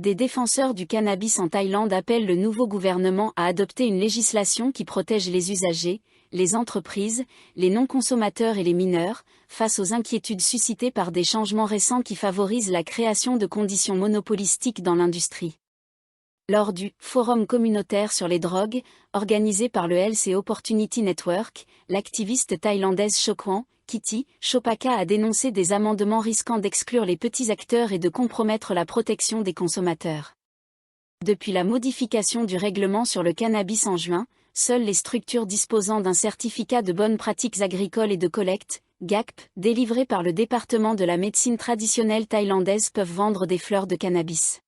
Des défenseurs du cannabis en Thaïlande appellent le nouveau gouvernement à adopter une législation qui protège les usagers, les entreprises, les non-consommateurs et les mineurs, face aux inquiétudes suscitées par des changements récents qui favorisent la création de conditions monopolistiques dans l'industrie. Lors du « Forum communautaire sur les drogues », organisé par le Health et Opportunity Network, l'activiste thaïlandaise Chokwan Kitty Chopaka a dénoncé des amendements risquant d'exclure les petits acteurs et de compromettre la protection des consommateurs. Depuis la modification du règlement sur le cannabis en juin, seules les structures disposant d'un certificat de bonnes pratiques agricoles et de collecte, GACP, délivré par le département de la médecine traditionnelle thaïlandaise peuvent vendre des fleurs de cannabis.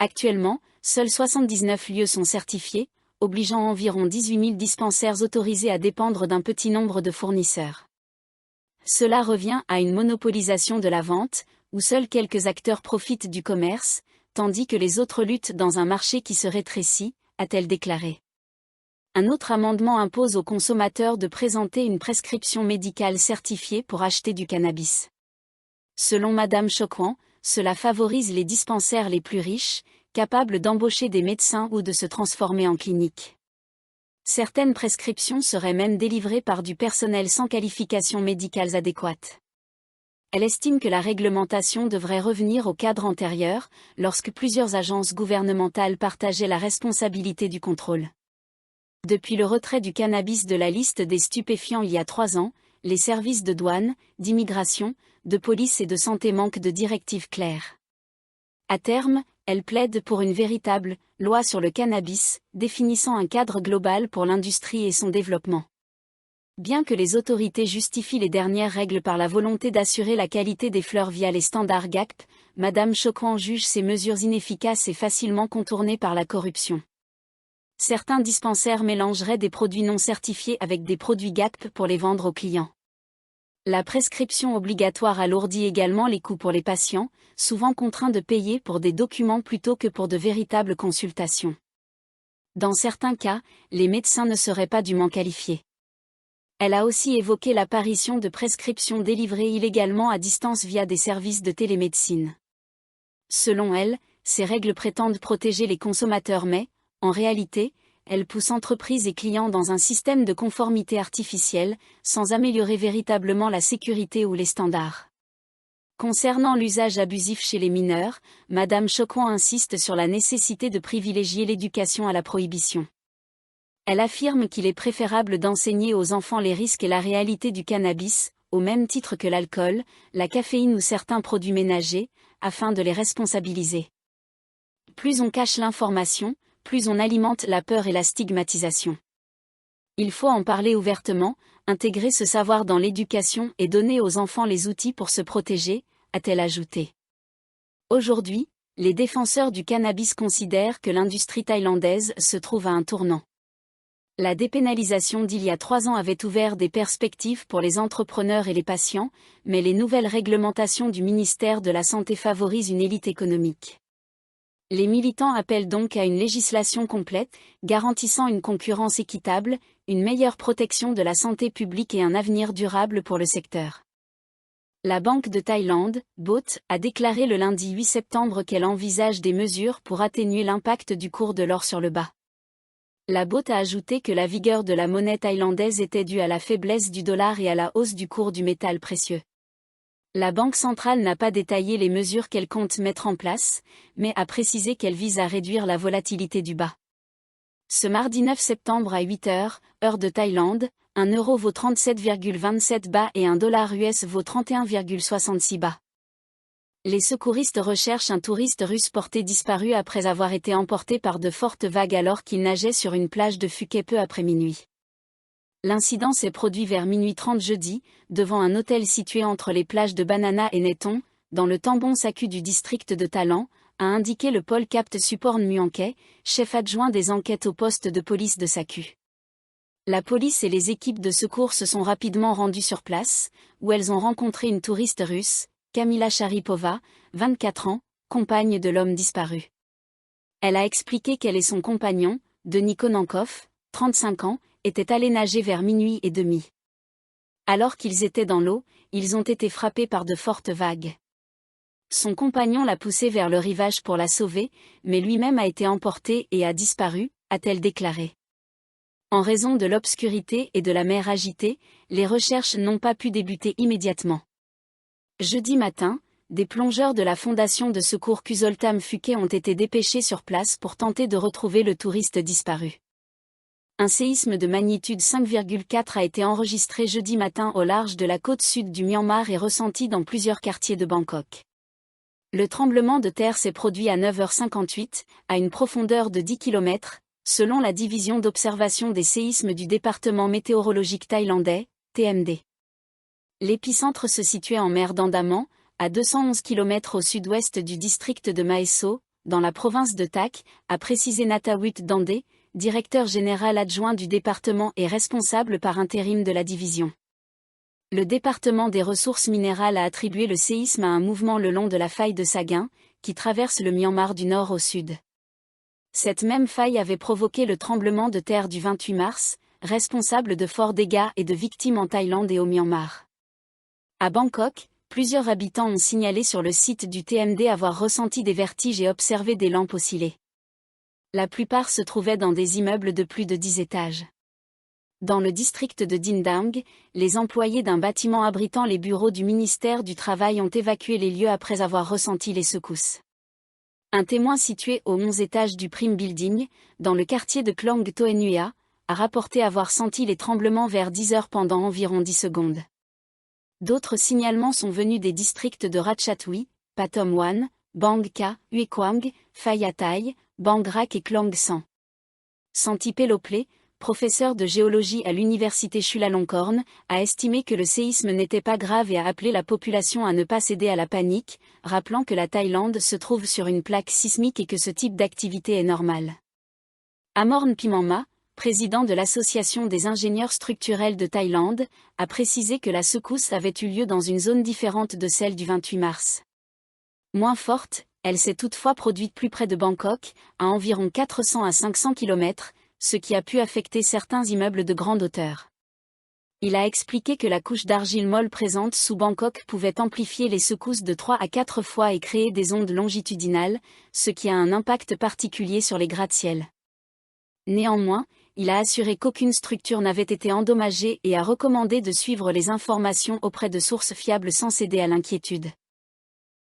Actuellement, seuls 79 lieux sont certifiés, obligeant environ 18 000 dispensaires autorisés à dépendre d'un petit nombre de fournisseurs. Cela revient à une monopolisation de la vente, où seuls quelques acteurs profitent du commerce, tandis que les autres luttent dans un marché qui se rétrécit, a-t-elle déclaré. Un autre amendement impose aux consommateurs de présenter une prescription médicale certifiée pour acheter du cannabis. Selon Madame Chokwan, cela favorise les dispensaires les plus riches, capables d'embaucher des médecins ou de se transformer en clinique. Certaines prescriptions seraient même délivrées par du personnel sans qualifications médicales adéquates. Elle estime que la réglementation devrait revenir au cadre antérieur, lorsque plusieurs agences gouvernementales partageaient la responsabilité du contrôle. Depuis le retrait du cannabis de la liste des stupéfiants il y a 3 ans, les services de douane, d'immigration, de police et de santé manquent de directives claires. À terme, elle plaide pour une véritable « loi sur le cannabis », définissant un cadre global pour l'industrie et son développement. Bien que les autorités justifient les dernières règles par la volonté d'assurer la qualité des fleurs via les standards GACP, Madame Chokwan juge ces mesures inefficaces et facilement contournées par la corruption. Certains dispensaires mélangeraient des produits non certifiés avec des produits GACP pour les vendre aux clients. La prescription obligatoire alourdit également les coûts pour les patients, souvent contraints de payer pour des documents plutôt que pour de véritables consultations. Dans certains cas, les médecins ne seraient pas dûment qualifiés. Elle a aussi évoqué l'apparition de prescriptions délivrées illégalement à distance via des services de télémédecine. Selon elle, ces règles prétendent protéger les consommateurs mais, en réalité, elles poussent entreprises et clients dans un système de conformité artificielle, sans améliorer véritablement la sécurité ou les standards. Concernant l'usage abusif chez les mineurs, Madame Chokwan insiste sur la nécessité de privilégier l'éducation à la prohibition. Elle affirme qu'il est préférable d'enseigner aux enfants les risques et la réalité du cannabis, au même titre que l'alcool, la caféine ou certains produits ménagers, afin de les responsabiliser. Plus on cache l'information, plus on alimente la peur et la stigmatisation. Il faut en parler ouvertement, intégrer ce savoir dans l'éducation et donner aux enfants les outils pour se protéger, a-t-elle ajouté. Aujourd'hui, les défenseurs du cannabis considèrent que l'industrie thaïlandaise se trouve à un tournant. La dépénalisation d'il y a 3 ans avait ouvert des perspectives pour les entrepreneurs et les patients, mais les nouvelles réglementations du ministère de la Santé favorisent une élite économique. Les militants appellent donc à une législation complète, garantissant une concurrence équitable, une meilleure protection de la santé publique et un avenir durable pour le secteur. La Banque de Thaïlande, BOT, a déclaré le lundi 8 septembre qu'elle envisage des mesures pour atténuer l'impact du cours de l'or sur le bas. La BOT a ajouté que la vigueur de la monnaie thaïlandaise était due à la faiblesse du dollar et à la hausse du cours du métal précieux. La Banque centrale n'a pas détaillé les mesures qu'elle compte mettre en place, mais a précisé qu'elle vise à réduire la volatilité du bas. Ce mardi 9 septembre à 8h, heure de Thaïlande, 1 euro vaut 37,27 bahts et $1 US vaut 31,66 bahts. Les secouristes recherchent un touriste russe porté disparu après avoir été emporté par de fortes vagues alors qu'il nageait sur une plage de Phuket peu après minuit. L'incident s'est produit vers minuit 30 jeudi, devant un hôtel situé entre les plages de Banana et Netong, dans le Tambon Saku du district de Talang, a indiqué le Paul Capt Suporn Muangkay, chef adjoint des enquêtes au poste de police de Saku. La police et les équipes de secours se sont rapidement rendues sur place, où elles ont rencontré une touriste russe, Kamila Sharipova, 24 ans, compagne de l'homme disparu. Elle a expliqué qu'elle et son compagnon, Denis Konankov, 35 ans, étaient allés nager vers minuit et demi. Alors qu'ils étaient dans l'eau, ils ont été frappés par de fortes vagues. Son compagnon l'a poussée vers le rivage pour la sauver, mais lui-même a été emporté et a disparu, a-t-elle déclaré. En raison de l'obscurité et de la mer agitée, les recherches n'ont pas pu débuter immédiatement. Jeudi matin, des plongeurs de la fondation de secours Kuzoltam Fuke ont été dépêchés sur place pour tenter de retrouver le touriste disparu. Un séisme de magnitude 5,4 a été enregistré jeudi matin au large de la côte sud du Myanmar et ressenti dans plusieurs quartiers de Bangkok. Le tremblement de terre s'est produit à 9h58, à une profondeur de 10 km, selon la division d'observation des séismes du département météorologique thaïlandais, TMD. L'épicentre se situait en mer d'Andaman, à 211 km au sud-ouest du district de Maeso, dans la province de Tak, a précisé Natawut Dandé, directeur général adjoint du département et responsable par intérim de la division. Le département des ressources minérales a attribué le séisme à un mouvement le long de la faille de Sagaing, qui traverse le Myanmar du nord au sud. Cette même faille avait provoqué le tremblement de terre du 28 mars, responsable de forts dégâts et de victimes en Thaïlande et au Myanmar. À Bangkok, plusieurs habitants ont signalé sur le site du TMD avoir ressenti des vertiges et observé des lampes osciller. La plupart se trouvaient dans des immeubles de plus de 10 étages. Dans le district de Dindang, les employés d'un bâtiment abritant les bureaux du ministère du Travail ont évacué les lieux après avoir ressenti les secousses. Un témoin situé au 11 étage du Prime Building, dans le quartier de Klong Toenua, a rapporté avoir senti les tremblements vers 10 heures pendant environ 10 secondes. D'autres signalements sont venus des districts de Ratchathui, Pathom Wan, Bang Ka, Huekwang, Phayatay, Bang Rak et Klong San. Santi Lopley, professeur de géologie à l'université Chulalongkorn, a estimé que le séisme n'était pas grave et a appelé la population à ne pas céder à la panique, rappelant que la Thaïlande se trouve sur une plaque sismique et que ce type d'activité est normal. Amorn Pimama, président de l'Association des ingénieurs structurels de Thaïlande, a précisé que la secousse avait eu lieu dans une zone différente de celle du 28 mars. Moins forte, elle s'est toutefois produite plus près de Bangkok, à environ 400 à 500 km, ce qui a pu affecter certains immeubles de grande hauteur. Il a expliqué que la couche d'argile molle présente sous Bangkok pouvait amplifier les secousses de 3 à 4 fois et créer des ondes longitudinales, ce qui a un impact particulier sur les gratte-ciel. Néanmoins, il a assuré qu'aucune structure n'avait été endommagée et a recommandé de suivre les informations auprès de sources fiables sans céder à l'inquiétude.